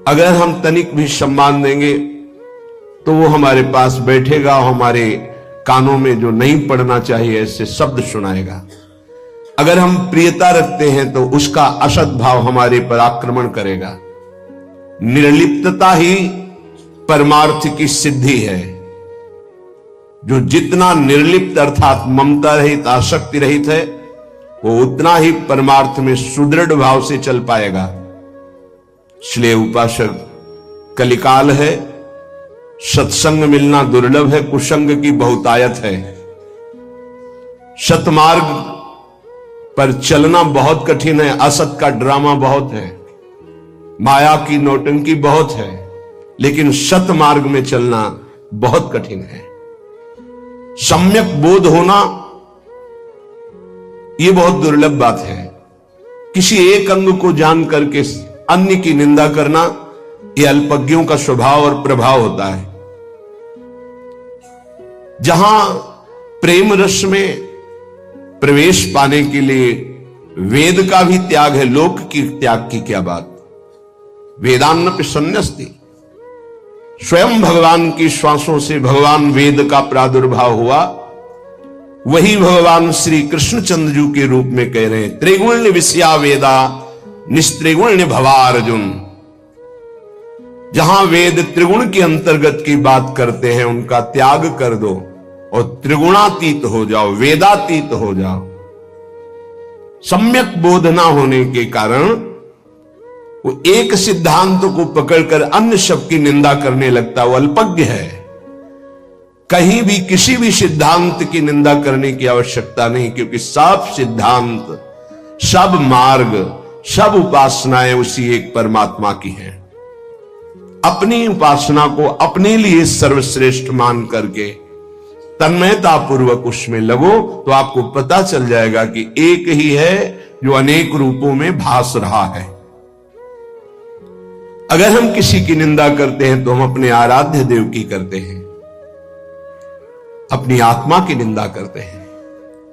अगर हम तनिक भी सम्मान देंगे तो वो हमारे पास बैठेगा, हमारे कानों में जो नहीं पड़ना चाहिए ऐसे शब्द सुनाएगा। अगर हम प्रियता रखते हैं तो उसका असद भाव हमारे पर आक्रमण करेगा। निर्लिप्तता ही परमार्थ की सिद्धि है। जो जितना निर्लिप्त अर्थात ममता रहित, आसक्ति रहित है, वो उतना ही परमार्थ में सुदृढ़ भाव से चल पाएगा। इसलिए उपासक, कलिकाल है, सत्संग मिलना दुर्लभ है, कुसंग की बहुतायत है। सतमार्ग पर चलना बहुत कठिन है, असत का ड्रामा बहुत है, माया की नौटंकी बहुत है, लेकिन सत मार्ग में चलना बहुत कठिन है। सम्यक बोध होना यह बहुत दुर्लभ बात है। किसी एक अंग को जान करके अन्य की निंदा करना यह अल्पज्ञों का स्वभाव और प्रभाव होता है। जहां प्रेम रस में प्रवेश पाने के लिए वेद का भी त्याग है, लोक की त्याग की क्या बात। वेदान्न संन्यस्ति, स्वयं भगवान की श्वासों से भगवान वेद का प्रादुर्भाव हुआ। वही भगवान श्री कृष्णचंद्र जी के रूप में कह रहे हैं, त्रिगुण्य विषया वेदा निस्त्रिगुण्य भवा अर्जुन। जहां वेद त्रिगुण के अंतर्गत की बात करते हैं उनका त्याग कर दो और त्रिगुणातीत हो जाओ, वेदातीत हो जाओ। सम्यक बोध ना होने के कारण वो एक सिद्धांत को पकड़कर अन्य सब की निंदा करने लगता, वो अल्पज्ञ है। कहीं भी किसी भी सिद्धांत की निंदा करने की आवश्यकता नहीं, क्योंकि सब सिद्धांत, सब मार्ग, सब उपासनाएं उसी एक परमात्मा की हैं। अपनी उपासना को अपने लिए सर्वश्रेष्ठ मान करके तन्मयता पूर्वक उसमें लगो तो आपको पता चल जाएगा कि एक ही है जो अनेक रूपों में भास रहा है। अगर हम किसी की निंदा करते हैं तो हम अपने आराध्य देव की करते हैं, अपनी आत्मा की निंदा करते हैं।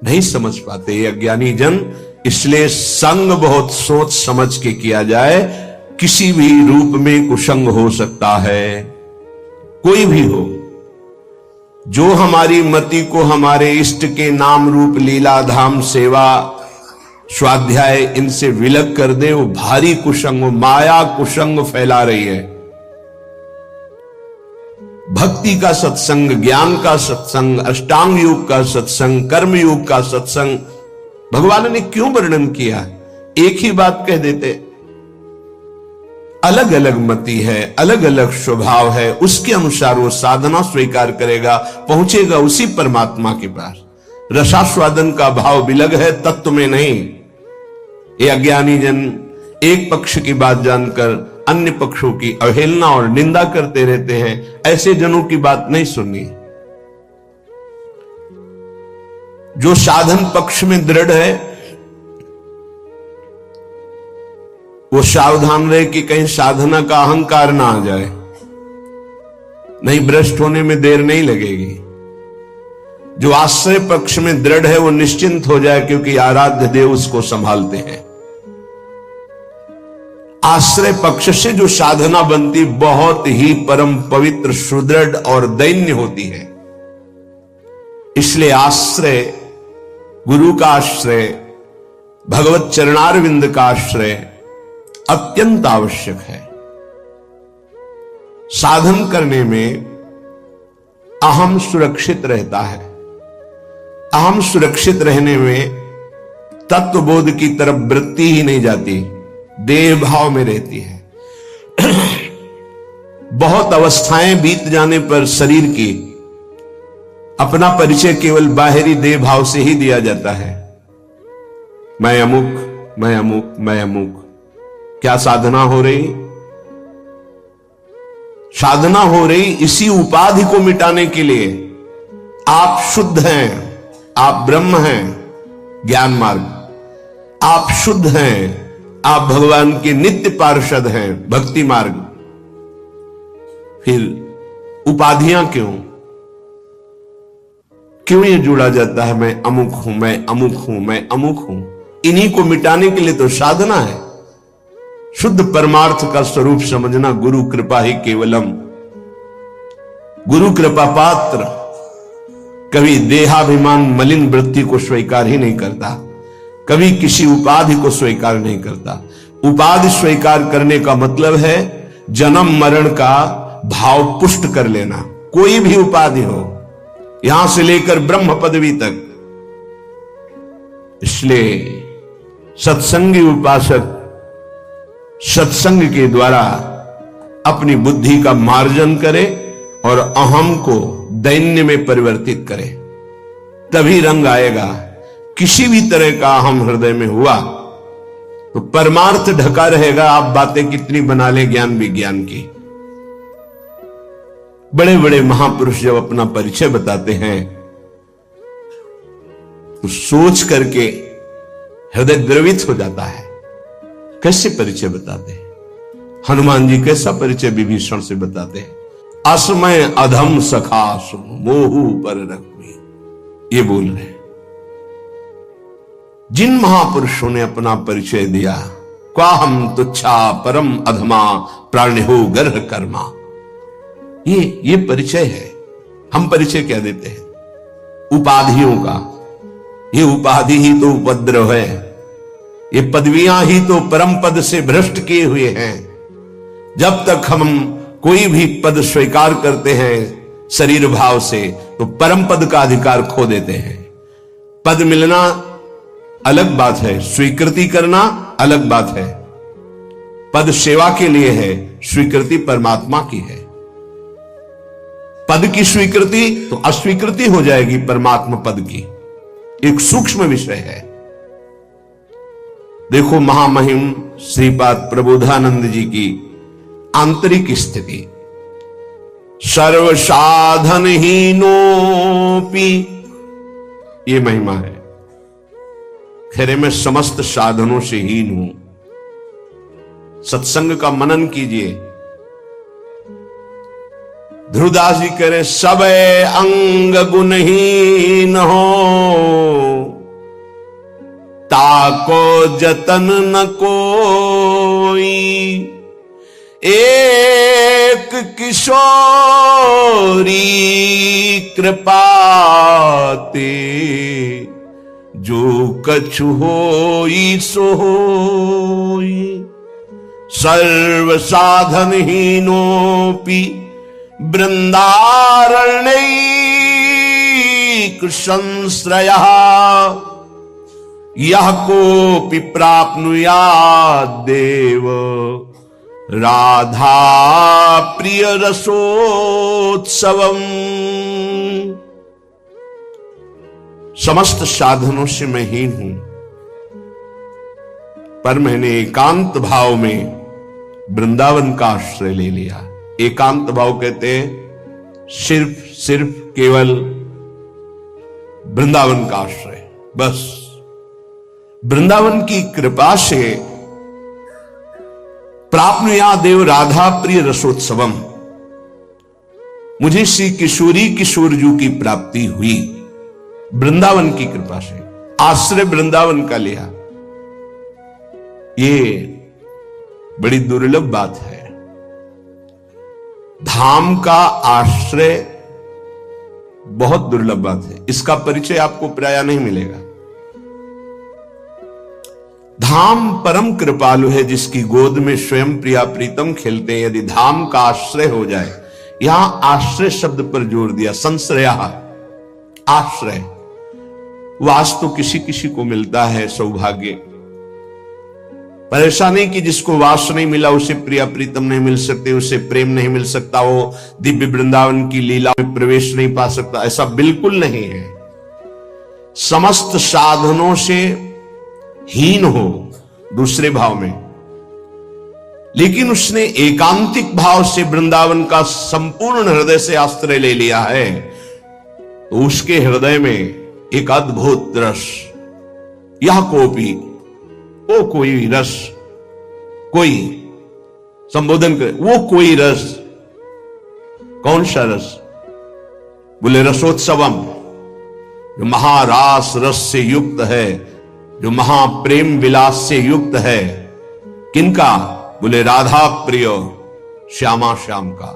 नहीं समझ पाते ये अज्ञानी जन। इसलिए संग बहुत सोच समझ के किया जाए। किसी भी रूप में कुसंग हो सकता है, कोई भी हो। जो हमारी मति को हमारे इष्ट के नाम रूप लीला धाम सेवा स्वाध्याय इनसे विलग कर दे, वो भारी कुसंग, माया कुसंग फैला रही है। भक्ति का सत्संग, ज्ञान का सत्संग, अष्टांग योग का सत्संग, कर्म योग का सत्संग भगवान ने क्यों वर्णन किया? एक ही बात कह देते। अलग अलग मति है, अलग अलग स्वभाव है, उसके अनुसार वो साधना स्वीकार करेगा, पहुंचेगा उसी परमात्मा के पास। रसास्वादन का भाव विलग है, तत्व में नहीं। ये अज्ञानी जन एक पक्ष की बात जानकर अन्य पक्षों की अवहेलना और निंदा करते रहते हैं। ऐसे जनों की बात नहीं सुननी। जो साधन पक्ष में दृढ़ है वो सावधान रहे कि कहीं साधना का अहंकार ना आ जाए, नहीं भ्रष्ट होने में देर नहीं लगेगी। जो आश्रय पक्ष में दृढ़ है वो निश्चिंत हो जाए, क्योंकि आराध्य देव उसको संभालते हैं। आश्रय पक्ष से जो साधना बनती बहुत ही परम पवित्र, सुदृढ़ और दैन्य होती है। इसलिए आश्रय, गुरु का आश्रय, भगवत चरणारविंद का आश्रय अत्यंत आवश्यक है। साधन करने में अहम सुरक्षित रहता है। अहम सुरक्षित रहने में तत्वबोध की तरफ वृत्ति ही नहीं जाती, देह भाव में रहती है। बहुत अवस्थाएं बीत जाने पर शरीर की अपना परिचय केवल बाहरी देह भाव से ही दिया जाता है। मैं अमुक, मैं अमुक, मैं अमुक। क्या साधना हो रही? साधना हो रही इसी उपाधि को मिटाने के लिए। आप शुद्ध हैं, आप ब्रह्म हैं, ज्ञान मार्ग। आप शुद्ध हैं, आप भगवान के नित्य पार्षद हैं, भक्ति मार्ग। फिर उपाधियां क्यों? क्यों ये जुड़ा जाता है? मैं अमुक हूं, मैं अमुक हूं, मैं अमुक हूं। इन्हीं को मिटाने के लिए तो साधना है। शुद्ध परमार्थ का स्वरूप समझना। गुरु कृपा ही केवलम। गुरु कृपा पात्र कभी देहाभिमान मलिन वृत्ति को स्वीकार ही नहीं करता, कभी किसी उपाधि को स्वीकार नहीं करता। उपाधि स्वीकार करने का मतलब है जन्म मरण का भाव पुष्ट कर लेना। कोई भी उपाधि हो, यहां से लेकर ब्रह्म पदवी तक। इसलिए सत्संगी उपासक सत्संग के द्वारा अपनी बुद्धि का मार्जन करे और अहम को दैन्य में परिवर्तित करे, तभी रंग आएगा। किसी भी तरह का अहम हृदय में हुआ तो परमार्थ ढका रहेगा। आप बातें कितनी बना ले ज्ञान विज्ञान की। बड़े बड़े महापुरुष जब अपना परिचय बताते हैं तो सोच करके हृदय द्रवित हो जाता है। कैसे परिचय बताते हैं? हनुमान जी कैसा परिचय विभीषण से बताते हैं? असमय अधम सखा सुन मोहू पर रखी, ये बोल रहे हैं। जिन महापुरुषों ने अपना परिचय दिया, क्वा हम तुच्छा परम अधमा प्राणिहो गर्ह कर्मा, ये परिचय है। हम परिचय क्या देते हैं? उपाधियों का। ये उपाधि ही तो उपद्रव है, ये पदवियां ही तो परम पद से भ्रष्ट किए हुए हैं। जब तक हम कोई भी पद स्वीकार करते हैं शरीर भाव से, तो परम पद का अधिकार खो देते हैं। पद मिलना अलग बात है, स्वीकृति करना अलग बात है। पद सेवा के लिए है, स्वीकृति परमात्मा की है। पद की स्वीकृति तो अस्वीकृति हो जाएगी परमात्मा पद की। एक सूक्ष्म विषय है। देखो महामहिम श्रीपाद प्रबोधानंद जी की आंतरिक स्थिति। सर्व साधन हीनोपि, ये महिमा है। खैरे मैं समस्त साधनों से हीन हूं। सत्संग का मनन कीजिए। ध्रुवदास जी कह रहे सब अंग गुणहीन हो, ताको जतन न कोई। एक किशोरी कृपाते, जो कछु होई सो होई। सर्व साधन हीनोपि वृंदारण्यैक संश्रयः, यह कोपि प्राप्नुयात् देव राधा प्रिय रसोत्सवम्। समस्त साधनों से मैं हीन हूं, पर मैंने एकांत भाव में वृंदावन का आश्रय ले लिया। एकांत भाव कहते हैं सिर्फ केवल वृंदावन का आश्रय। बस वृंदावन की कृपा से प्राप्नुया देव राधा प्रिय रसोत्सवम, मुझे श्री किशोरी किशोरजू की प्राप्ति हुई वृंदावन की कृपा से। आश्रय वृंदावन का लिया, ये बड़ी दुर्लभ बात है। धाम का आश्रय बहुत दुर्लभ बात है। इसका परिचय आपको प्रायः नहीं मिलेगा। धाम परम कृपालु है, जिसकी गोद में स्वयं प्रिया प्रीतम खेलते हैं। यदि धाम का आश्रय हो जाए, यहां आश्रय शब्द पर जोर दिया, संश्रया आश्रय। वास तो किसी किसी को मिलता है सौभाग्य, पर ऐसा नहीं कि जिसको वास नहीं मिला उसे प्रिया प्रीतम नहीं मिल सकते, उसे प्रेम नहीं मिल सकता, वो दिव्य वृंदावन की लीला में प्रवेश नहीं पा सकता। ऐसा बिल्कुल नहीं है। समस्त साधनों से हीन हो दूसरे भाव में, लेकिन उसने एकांतिक भाव से वृंदावन का संपूर्ण हृदय से आश्रय ले लिया है, तो उसके हृदय में एक अद्भुत रस, यह कोपी, वो कोई रस, कोई संबोधन करे, वो कोई रस। कौन सा रस? बोले रसोत्सवम, जो महारास रस से युक्त है, जो महाप्रेम विलास से युक्त है। किनका? बोले राधा प्रिय श्यामा श्याम का,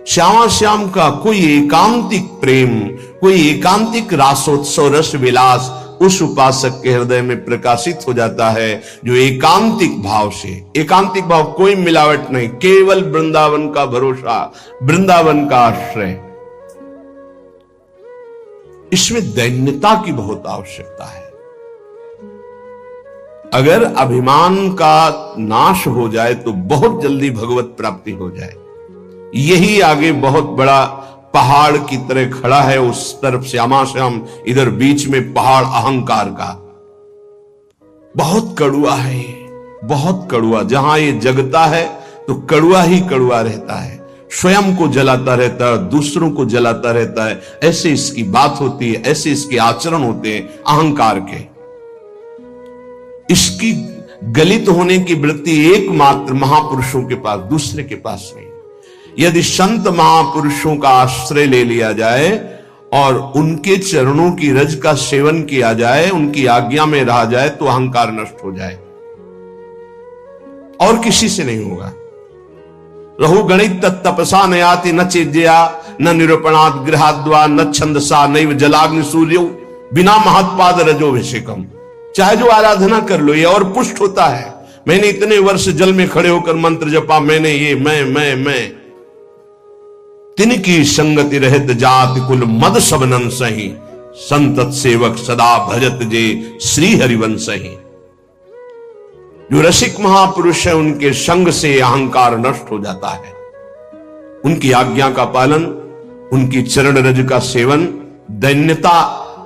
श्यामा श्याम का कोई एकांतिक प्रेम, कोई एकांतिक रासोत्सव रस विलास उस उपासक के हृदय में प्रकाशित हो जाता है जो एकांतिक भाव से, एकांतिक भाव, कोई मिलावट नहीं, केवल वृंदावन का भरोसा, वृंदावन का आश्रय। इसमें दैन्यता की बहुत आवश्यकता है। अगर अभिमान का नाश हो जाए तो बहुत जल्दी भगवत प्राप्ति हो जाए। यही आगे बहुत बड़ा पहाड़ की तरह खड़ा है, उस तरफ श्यामा श्याम, इधर बीच में पहाड़ अहंकार का। बहुत कड़ुआ है ये, बहुत कड़ुआ। जहां ये जगता है तो कड़ुआ ही कड़ुआ रहता है, स्वयं को जलाता रहता है, दूसरों को जलाता रहता है। ऐसे इसकी बात होती है, ऐसे इसके आचरण होते हैं अहंकार के। इसकी गलित होने की वृत्ति एकमात्र महापुरुषों के पास, दूसरे के पास नहीं। यदि संत महापुरुषों का आश्रय ले लिया जाए और उनके चरणों की रज का सेवन किया जाए, उनकी आज्ञा में रहा जाए, तो अहंकार नष्ट हो जाए। और किसी से नहीं होगा। रहु गणित तपसा नयाति न चेज्या न निरूपणात् गृहाद्वा न छंदसा नैव जलाग्नि सूर्यो बिना महत्पाद रजोभिषेकम। चाहे जो आराधना कर लो, ये और पुष्ट होता है। मैंने इतने वर्ष जल में खड़े होकर मंत्र जपा, मैंने ये मैं तिनकी संगति रहत जाति कुल मद सबनन सही, संतत सेवक सदा भजत जे श्री हरिवंश सही। जो रसिक महापुरुष है उनके संग से अहंकार नष्ट हो जाता है। उनकी आज्ञा का पालन, उनकी चरण रज का सेवन, दैन्यता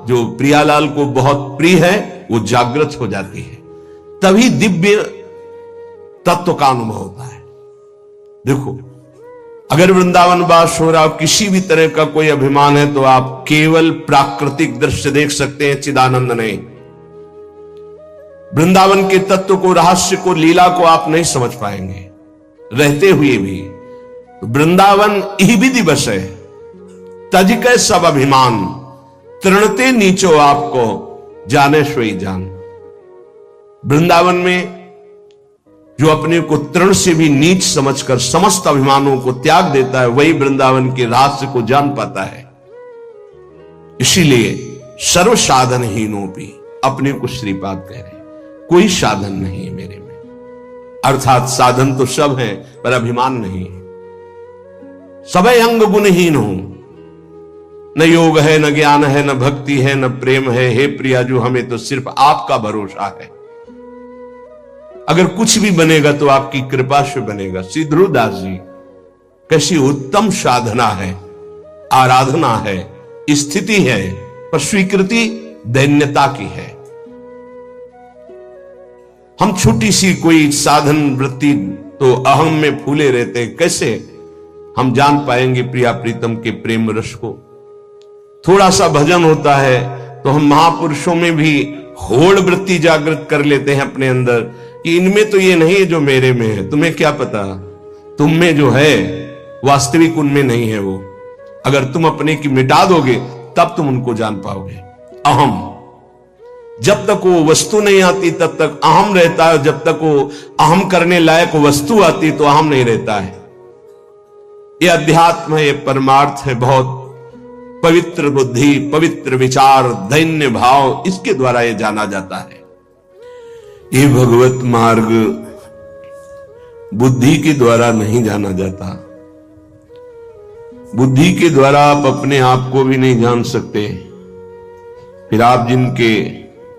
जो प्रियालाल को बहुत प्रिय है वो जागृत हो जाती है। तभी दिव्य तत्व का अनुभव होता है। देखो, अगर वृंदावन वास हो रहा, किसी भी तरह का कोई अभिमान है, तो आप केवल प्राकृतिक दृश्य देख सकते हैं, चिदानंद नहीं। वृंदावन के तत्व को, रहस्य को, लीला को आप नहीं समझ पाएंगे रहते हुए भी। तो वृंदावन ही विधि बस है, तज के सब अभिमान तृणते नीचो आपको जाने सोई जान। वृंदावन में जो अपने को तृण से भी नीच समझकर समस्त अभिमानों को त्याग देता है, वही वृंदावन के रहस्य को जान पाता है। इसीलिए सर्व साधनहीनों भी अपने को श्रीपाद कह रहे हैं, कोई साधन नहीं है मेरे में। अर्थात साधन तो सब है पर अभिमान नहीं है। सबे अंग गुणहीन हो, न योग है, न ज्ञान है, न भक्ति है, न प्रेम है। हे प्रिया, जो हमें तो सिर्फ आपका भरोसा है। अगर कुछ भी बनेगा तो आपकी कृपा से बनेगा। श्री ध्रुवदास जी, कैसी उत्तम साधना है, आराधना है, स्थिति है, पर स्वीकृति दैन्यता की है। हम छोटी सी कोई साधन वृत्ति तो अहम में फूले रहते हैं। कैसे हम जान पाएंगे प्रिया प्रीतम के प्रेम रस को? थोड़ा सा भजन होता है तो हम महापुरुषों में भी होड़ वृत्ति जागृत कर लेते हैं अपने अंदर कि इनमें तो ये नहीं है जो मेरे में है। तुम्हें क्या पता, तुम में जो है वास्तविक उनमें नहीं है वो। अगर तुम अपने की मिटा दोगे तब तुम उनको जान पाओगे। अहम, जब तक वो वस्तु नहीं आती तब तक अहम रहता है, जब तक वो अहम करने लायक वस्तु आती तो अहम नहीं रहता है। ये अध्यात्म है, ये परमार्थ है। बहुत पवित्र बुद्धि, पवित्र विचार, दैन्य भाव, इसके द्वारा ये जाना जाता है। ये भगवत मार्ग बुद्धि के द्वारा नहीं जाना जाता। बुद्धि के द्वारा आप अपने आप को भी नहीं जान सकते, फिर आप जिनके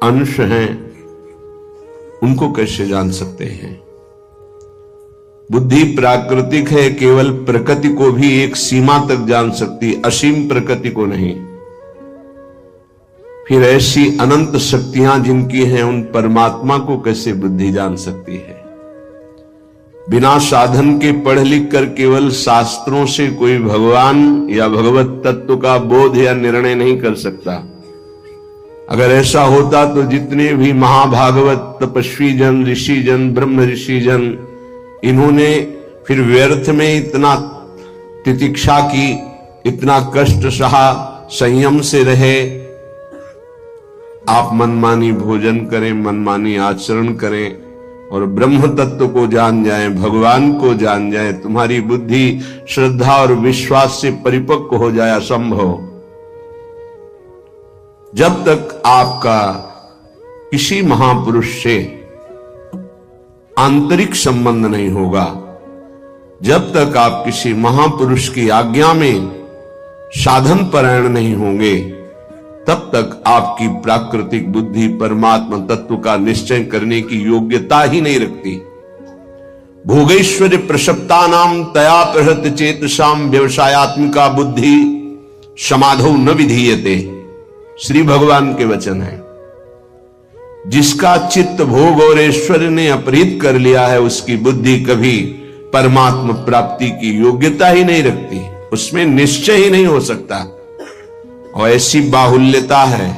अंश हैं उनको कैसे जान सकते हैं? बुद्धि प्राकृतिक है, केवल प्रकृति को भी एक सीमा तक जान सकती, असीम प्रकृति को नहीं। फिर ऐसी अनंत शक्तियां जिनकी हैं उन परमात्मा को कैसे बुद्धि जान सकती है? बिना साधन के पढ़ लिख कर केवल शास्त्रों से कोई भगवान या भगवत तत्व का बोध या निर्णय नहीं कर सकता। अगर ऐसा होता तो जितने भी महाभागवत तपस्वी जन, ऋषि जन, ब्रह्म ऋषि जन, इन्होंने फिर व्यर्थ में इतना तितिक्षा की, इतना कष्ट सहा, संयम से रहे। आप मनमानी भोजन करें, मनमानी आचरण करें, और ब्रह्म तत्व को जान जाए, भगवान को जान जाए, तुम्हारी बुद्धि श्रद्धा और विश्वास से परिपक्व हो जाए असंभव। जब तक आपका किसी महापुरुष से आंतरिक संबंध नहीं होगा, जब तक आप किसी महापुरुष की आज्ञा में साधन परायण नहीं होंगे, तब तक आपकी प्राकृतिक बुद्धि परमात्मा तत्व का निश्चय करने की योग्यता ही नहीं रखती। भोगेश्वर्य प्रसप्ता नाम तया प्रहृत चेतसाम व्यवसायत्मिका बुद्धि समाधौ न विधीयते, श्री भगवान के वचन है। जिसका चित्त भोग और ऐश्वर्य ने अपहृत कर लिया है, उसकी बुद्धि कभी परमात्मा प्राप्ति की योग्यता ही नहीं रखती, उसमें निश्चय ही नहीं हो सकता। और ऐसी बाहुल्यता है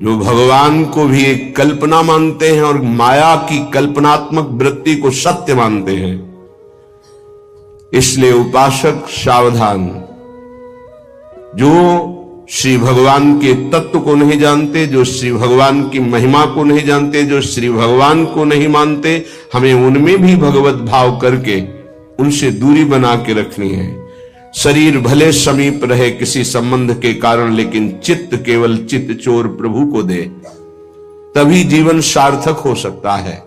जो भगवान को भी एक कल्पना मानते हैं और माया की कल्पनात्मक वृत्ति को सत्य मानते हैं। इसलिए उपासक सावधान, जो श्री भगवान के तत्व को नहीं जानते, जो श्री भगवान की महिमा को नहीं जानते, जो श्री भगवान को नहीं मानते, हमें उनमें भी भगवत भाव करके उनसे दूरी बना के रखनी है। शरीर भले समीप रहे किसी संबंध के कारण, लेकिन चित्त केवल चित्त चोर प्रभु को दे, तभी जीवन सार्थक हो सकता है।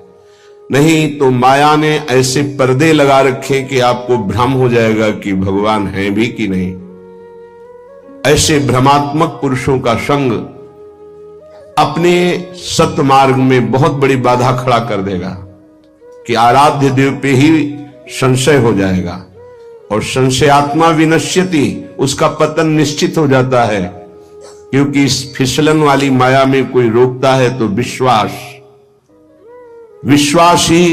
नहीं तो माया ने ऐसे पर्दे लगा रखे कि आपको भ्रम हो जाएगा कि भगवान है भी कि नहीं। ऐसे भ्रमात्मक पुरुषों का संग अपने सत्मार्ग में बहुत बड़ी बाधा खड़ा कर देगा कि आराध्य देव पे ही संशय हो जाएगा, और संशयात्मा विनश्यति, उसका पतन निश्चित हो जाता है। क्योंकि इस फिसलन वाली माया में कोई रोकता है तो विश्वास ही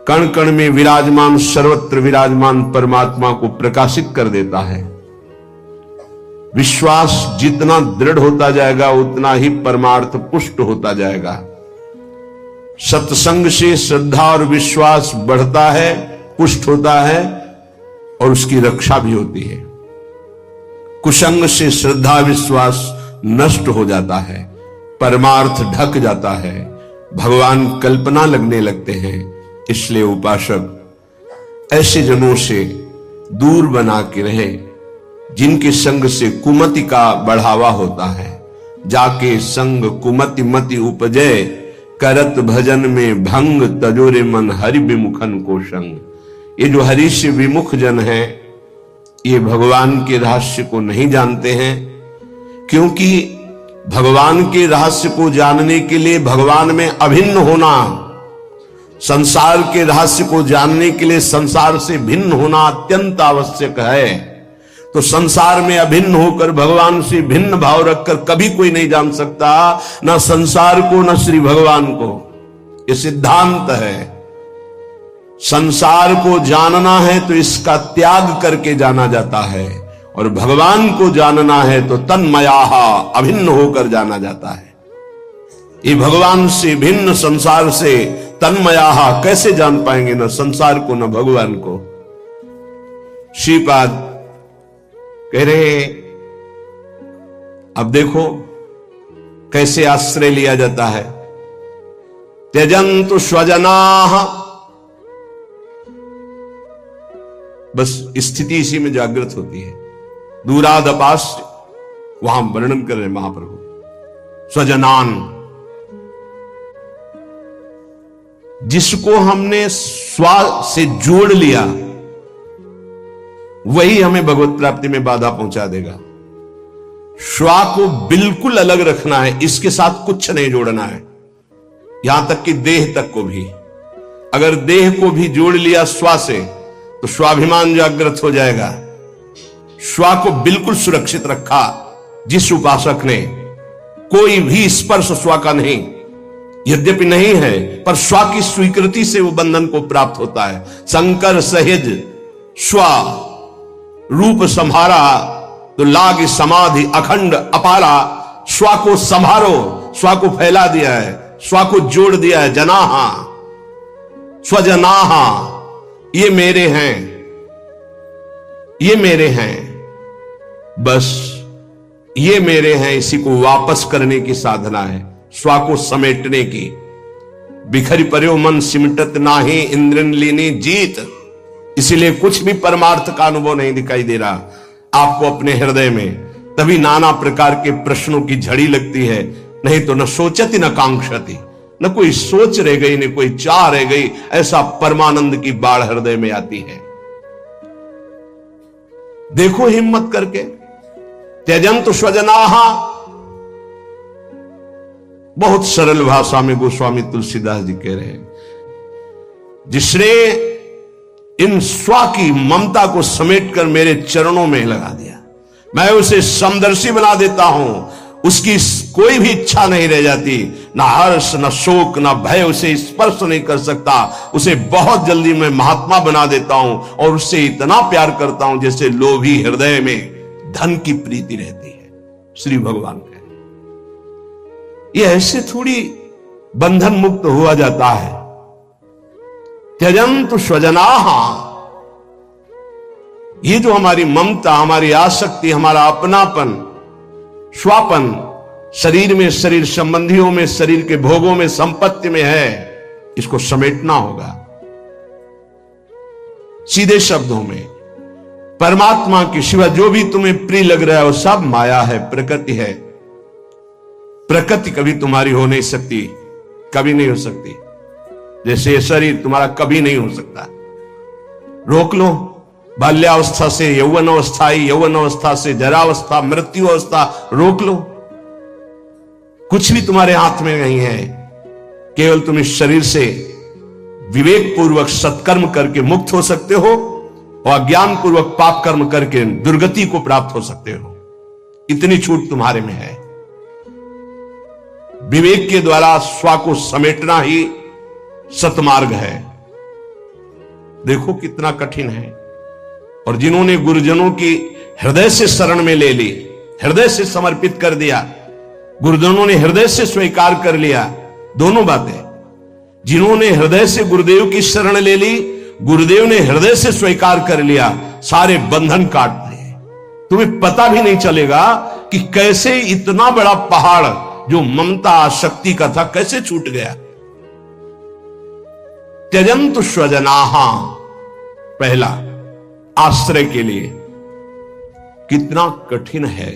कण कण में विराजमान, सर्वत्र विराजमान परमात्मा को प्रकाशित कर देता है। विश्वास जितना दृढ़ होता जाएगा उतना ही परमार्थ पुष्ट होता जाएगा। सत्संग से श्रद्धा और विश्वास बढ़ता है, पुष्ट होता है और उसकी रक्षा भी होती है। कुसंग से श्रद्धा विश्वास नष्ट हो जाता है, परमार्थ ढक जाता है, भगवान कल्पना लगने लगते हैं। इसलिए उपासक ऐसे जनों से दूर बना के रहे जिनके संग से कुमति का बढ़ावा होता है। जाके संग कुमति मति उपजय, करत भजन में भंग, तजोरे मन हरि विमुखन को संग। ये जो हरि से विमुख जन है, ये भगवान के रहस्य को नहीं जानते हैं। क्योंकि भगवान के रहस्य को जानने के लिए भगवान में अभिन्न होना, संसार के रहस्य को जानने के लिए संसार से भिन्न होना अत्यंत आवश्यक है। तो संसार में अभिन्न होकर भगवान से भिन्न भाव रखकर कभी कोई नहीं जान सकता, ना संसार को ना श्री भगवान को। ये सिद्धांत है। संसार को जानना है तो इसका त्याग करके जाना जाता है, और भगवान को जानना है तो तन्मयाः अभिन्न होकर जाना जाता है। ये भगवान से भिन्न संसार से तन्मयाः कैसे जान पाएंगे, ना संसार को ना भगवान को। श्रीपाद कह रहे, अब देखो कैसे आश्रय लिया जाता है। त्यजन्तु स्वजनाः, बस स्थिति इसी में जागृत होती है। दूरादपास वहां वर्णन कर रहे महाप्रभु। स्वजनान, जिसको हमने स्व से जोड़ लिया वही हमें भगवत प्राप्ति में बाधा पहुंचा देगा। श्वा को बिल्कुल अलग रखना है, इसके साथ कुछ नहीं जोड़ना है, यहां तक कि देह तक को भी। अगर देह को भी जोड़ लिया स्वा से तो स्वाभिमान जागृत हो जाएगा। श्वा को बिल्कुल सुरक्षित रखा जिस उपासक ने, कोई भी स्पर्श स्वा का नहीं, यद्यपि नहीं है पर स्वा की स्वीकृति से वो बंधन को प्राप्त होता है। शंकर सहेज स्वा रूप संहारा तो लाग समाधि अखंड अपारा। स्वा को संभारो, स्वा को फैला दिया है, स्वा को जोड़ दिया है। जनाहा स्वजनाहा, ये मेरे हैं, ये मेरे हैं, बस ये मेरे हैं। इसी को वापस करने की साधना है, स्वा को समेटने की। बिखरी पर्यो मन सिमटत नाही इंद्रन लीनी जीत। इसीलिए कुछ भी परमार्थ का अनुभव नहीं दिखाई दे रहा आपको अपने हृदय में, तभी नाना प्रकार के प्रश्नों की झड़ी लगती है। नहीं तो न सोचती न कांक्षती, न कोई सोच रह गई न कोई चाह रह गई, ऐसा परमानंद की बाढ़ हृदय में आती है। देखो हिम्मत करके, त्यजंतु स्वजनाहा, बहुत सरल भाषा में गोस्वामी तुलसीदास जी कह रहे हैं, जिसने इन स्व की ममता को समेटकर मेरे चरणों में लगा दिया, मैं उसे समदर्शी बना देता हूं, उसकी कोई भी इच्छा नहीं रह जाती, ना हर्ष न शोक न भय उसे स्पर्श नहीं कर सकता। उसे बहुत जल्दी मैं महात्मा बना देता हूं और उससे इतना प्यार करता हूं जैसे लोभी हृदय में धन की प्रीति रहती है। श्री भगवान कह, ये ऐसे थोड़ी बंधन मुक्त हुआ जाता है। त्यजंतु स्वजनाहा, ये जो हमारी ममता, हमारी आसक्ति, हमारा अपनापन, स्वापन, शरीर में, शरीर संबंधियों में, शरीर के भोगों में, संपत्ति में है, इसको समेटना होगा। सीधे शब्दों में परमात्मा के सिवा जो भी तुम्हें प्रिय लग रहा है वो सब माया है, प्रकृति है। प्रकृति कभी तुम्हारी हो नहीं सकती, कभी नहीं हो सकती। जैसे ये शरीर तुम्हारा कभी नहीं हो सकता। रोक लो, बाल्यावस्था से यौवन अवस्था, यौवन अवस्था से जरावस्था, मृत्यु अवस्था रोक लो, कुछ भी तुम्हारे हाथ में नहीं है। केवल तुम इस शरीर से विवेक पूर्वक सत्कर्म करके मुक्त हो सकते हो और अज्ञान पूर्वक पाप कर्म करके दुर्गति को प्राप्त हो सकते हो। इतनी छूट तुम्हारे में है। विवेक के द्वारा स्व को समेटना ही सतमार्ग है। देखो कितना कठिन है। और जिन्होंने गुरुजनों की हृदय से शरण में ले ली, हृदय से समर्पित कर दिया, गुरुजनों ने हृदय से स्वीकार कर लिया, दोनों बातें। जिन्होंने हृदय से गुरुदेव की शरण ले ली, गुरुदेव ने हृदय से स्वीकार कर लिया, सारे बंधन काट दिए। तुम्हें पता भी नहीं चलेगा कि कैसे इतना बड़ा पहाड़ जो ममता आसक्ति का था कैसे छूट गया। त्यजंतु स्वजनाहा, पहला आश्रय के लिए कितना कठिन है।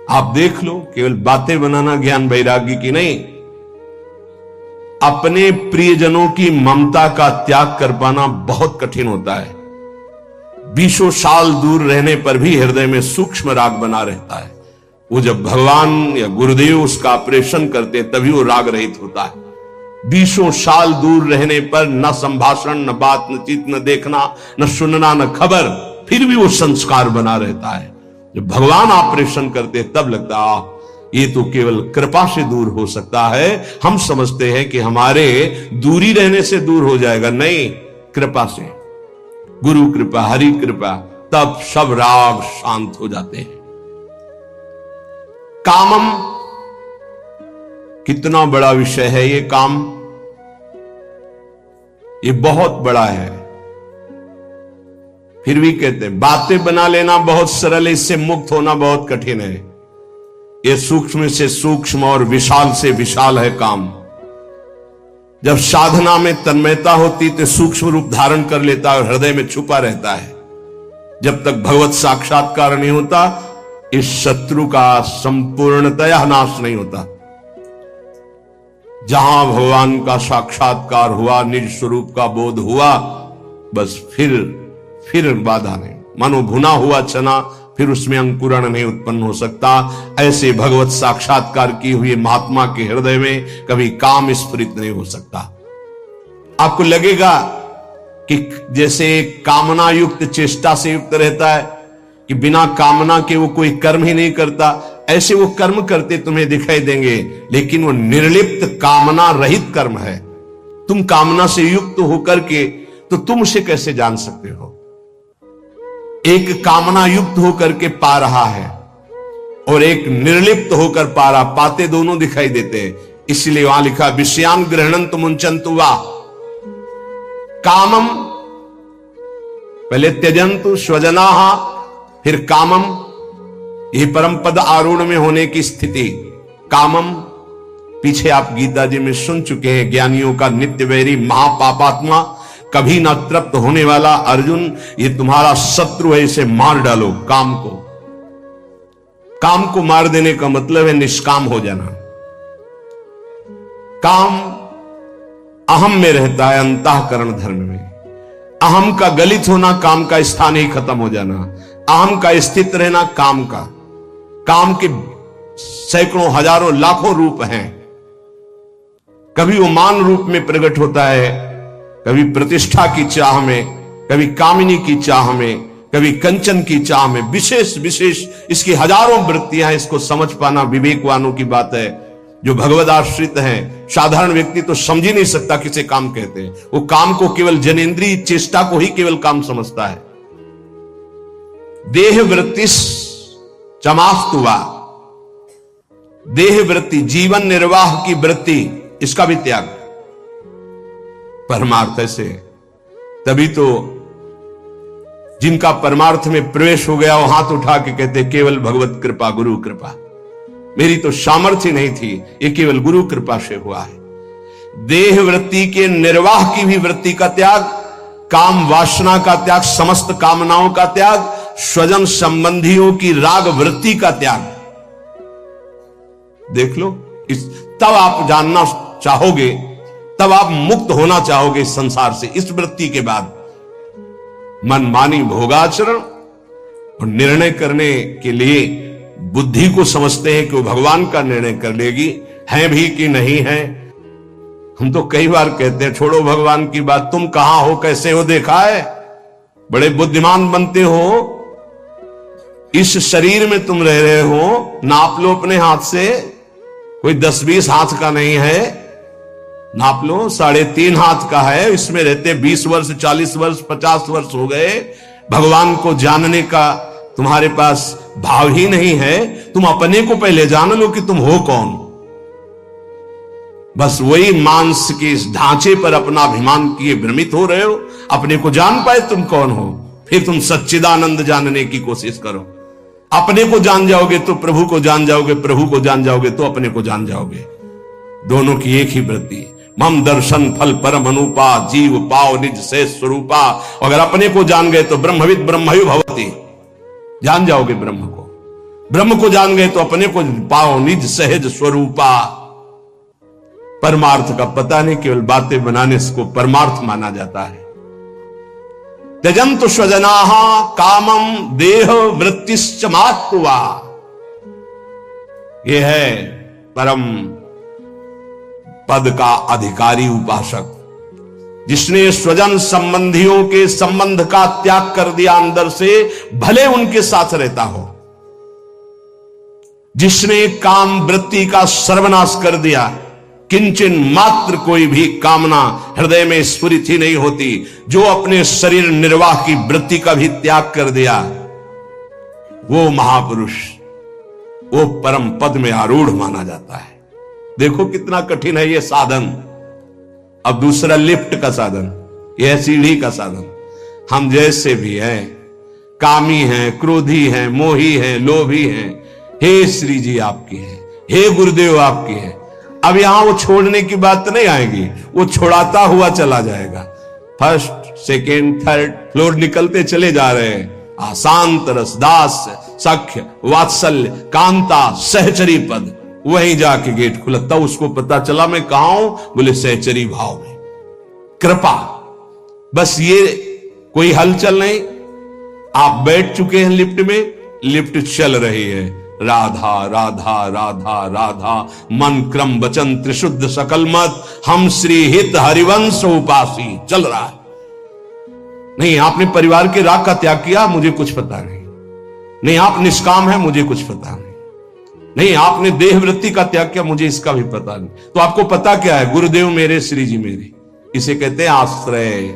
आप देख लो, केवल बातें बनाना ज्ञान वैराग्य की नहीं, अपने प्रियजनों की ममता का त्याग कर पाना बहुत कठिन होता है। 20 साल दूर रहने पर भी हृदय में सूक्ष्म राग बना रहता है। वो जब भगवान या गुरुदेव उसका ऑपरेशन करते तभी वो राग रहित होता है। 20 साल दूर रहने पर न संभाषण, न बात, न चित, न देखना, न सुनना, न खबर, फिर भी वो संस्कार बना रहता है। जब भगवान ऑपरेशन करते तब लगता ये तो केवल कृपा से दूर हो सकता है। हम समझते हैं कि हमारे दूरी रहने से दूर हो जाएगा, नहीं, कृपा से, गुरु कृपा, हरि कृपा, तब सब राग शांत हो जाते हैं। कामम, कितना बड़ा विषय है ये काम, ये बहुत बड़ा है। फिर भी कहते हैं बातें बना लेना बहुत सरल है, इससे मुक्त होना बहुत कठिन है। ये सूक्ष्म से सूक्ष्म और विशाल से विशाल है काम। जब साधना में तन्मयता होती तो सूक्ष्म रूप धारण कर लेता है और हृदय में छुपा रहता है। जब तक भगवत साक्षात्कार नहीं होता, इस शत्रु का संपूर्णतया नाश नहीं होता। जहां भगवान का साक्षात्कार हुआ, निज स्वरूप का बोध हुआ, बस फिर बाधा नहीं। मानो भुना हुआ चना, फिर उसमें अंकुरण नहीं उत्पन्न हो सकता। ऐसे भगवत साक्षात्कार की हुई महात्मा के हृदय में कभी काम स्फुरित नहीं हो सकता। आपको लगेगा कि जैसे कामना युक्त चेष्टा से युक्त रहता है, कि बिना कामना के वो कोई कर्म ही नहीं करता, ऐसे वो कर्म करते तुम्हें दिखाई देंगे, लेकिन वो निर्लिप्त कामना रहित कर्म है। तुम कामना से युक्त होकर के तो तुम उसे कैसे जान सकते हो? एक कामना युक्त होकर के पा रहा है और एक निर्लिप्त होकर पा रहा, पाते दोनों दिखाई देते हैं। इसलिए वहां लिखा विषयान गृहणंतु मुंचन्तु वा कामम, पहले त्यजंतु स्वजनाहा, फिर कामम। ये परम पद आरूढ़ में होने की स्थिति, कामम पीछे आप गीता जी में सुन चुके हैं, ज्ञानियों का नित्य वैरी महापापात्मा, कभी ना तृप्त होने वाला अर्जुन, ये तुम्हारा शत्रु है, इसे मार डालो। काम को मार देने का मतलब है निष्काम हो जाना। काम अहम में रहता है, अंतःकरण धर्म में। अहम का गलित होना, काम का स्थान ही खत्म हो जाना। अहम का स्थित रहना, काम के सैकड़ों हजारों लाखों रूप हैं। कभी वो मान रूप में प्रकट होता है, कभी प्रतिष्ठा की चाह में, कभी कामिनी की चाह में, कभी कंचन की चाह में। विशेष विशेष इसकी हजारों वृत्तियां हैं। इसको समझ पाना विवेकवानों की बात है। जो भगवद आश्रित हैं, साधारण व्यक्ति तो समझ ही नहीं सकता किसे काम कहते हैं। वो काम को केवल जनेंद्रीय चेष्टा को ही केवल काम समझता है। देह वृत्तिस चमास्तुवा, देह वृत्ति, जीवन निर्वाह की वृत्ति, इसका भी त्याग। परमार्थ से तभी तो जिनका परमार्थ में प्रवेश हो गया वो हाथ उठा के कहते केवल भगवत कृपा, गुरु कृपा। मेरी तो सामर्थ्य नहीं थी, ये केवल गुरु कृपा से हुआ है। देह वृत्ति के निर्वाह की भी वृत्ति का त्याग, काम वासना का त्याग, समस्त कामनाओं का त्याग, स्वजन संबंधियों की राग वृत्ति का त्याग। देख लो, तब आप जानना चाहोगे, तब आप मुक्त होना चाहोगे इस संसार से। इस वृत्ति के बाद मनमानी भोगाचरण और निर्णय करने के लिए बुद्धि को समझते हैं कि वो भगवान का निर्णय कर लेगी, है भी कि नहीं है। हम तो कई बार कहते हैं छोड़ो भगवान की बात, तुम कहां हो, कैसे हो, देखा है, बड़े बुद्धिमान बनते हो, इस शरीर में तुम रह रहे हो, नाप लो अपने हाथ से, कोई 10-20 हाथ का नहीं है, नाप लो, 3.5 हाथ का है, इसमें रहते 20 वर्ष, 40 वर्ष, 50 वर्ष हो गए। भगवान को जानने का तुम्हारे पास भाव ही नहीं है। तुम अपने को पहले जान लो कि तुम हो कौन। बस वही मांस के इस ढांचे पर अपना अभिमान किए भ्रमित हो रहे हो। अपने को जान पाए तुम कौन हो, फिर तुम सच्चिदानंद जानने की कोशिश करो। अपने को जान जाओगे तो प्रभु को जान जाओगे, प्रभु को जान जाओगे तो अपने को जान जाओगे। दोनों की एक ही वृत्ति, मम दर्शन फल परम अनुपा, जीव पाओ निज से स्वरूपा। अगर अपने को जान गए तो ब्रह्मविद ब्रह्मयु भवति, जान जाओगे ब्रह्म को। ब्रह्म को जान गए तो अपने को पाओ निज सहज स्वरूपा। परमार्थ का पता नहीं, केवल बातें बनाने को परमार्थ माना जाता है। त्यजन्तु स्वजनाः कामम देह वृत्तिश्च मात्वा, यह है परम पद का अधिकारी उपासक, जिसने स्वजन संबंधियों के संबंध का त्याग कर दिया अंदर से, भले उनके साथ रहता हो। जिसने काम वृत्ति का सर्वनाश कर दिया, किंचन मात्र कोई भी कामना हृदय में स्फुरित ही नहीं होती। जो अपने शरीर निर्वाह की वृत्ति का भी त्याग कर दिया, वो महापुरुष, वो परम पद में आरूढ़ माना जाता है। देखो कितना कठिन है ये साधन। अब दूसरा लिफ्ट का साधन, यह सीढ़ी का साधन। हम जैसे भी हैं, कामी हैं, क्रोधी हैं, मोही हैं, लोभी हैं, हे श्री जी आपकी है, हे गुरुदेव आपकी है। अब यहां वो छोड़ने की बात नहीं आएगी, वो छोड़ाता हुआ चला जाएगा। फर्स्ट, सेकेंड, थर्ड फ्लोर निकलते चले जा रहे हैं। आशांत रस, दास, सख्य, वात्सल्य, कांता, सहचरी पद। वहीं जाके गेट खुला, तब उसको पता चला मैं कहां हूं, बोले सहचरी भाव में। कृपा, बस ये कोई हलचल नहीं। आप बैठ चुके हैं लिफ्ट में, लिफ्ट चल रही है। राधा राधा राधा राधा, मन क्रम वचन त्रिशुद्ध सकल मत, हम श्री हित हरिवंश उपासी, चल रहा है। नहीं, आपने परिवार के राग का त्याग किया, मुझे कुछ पता नहीं। नहीं, आप निष्काम है, मुझे कुछ पता नहीं। नहीं, आपने देह वृत्ति का त्याग किया, मुझे इसका भी पता नहीं। तो आपको पता क्या है? गुरुदेव मेरे, श्री जी मेरे। इसे कहते हैं आश्रय।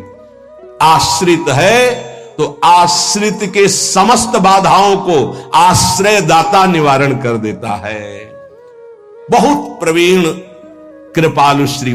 आश्रित है तो आश्रित के समस्त बाधाओं को आश्रय दाता निवारण कर देता है। बहुत प्रवीण कृपालु श्री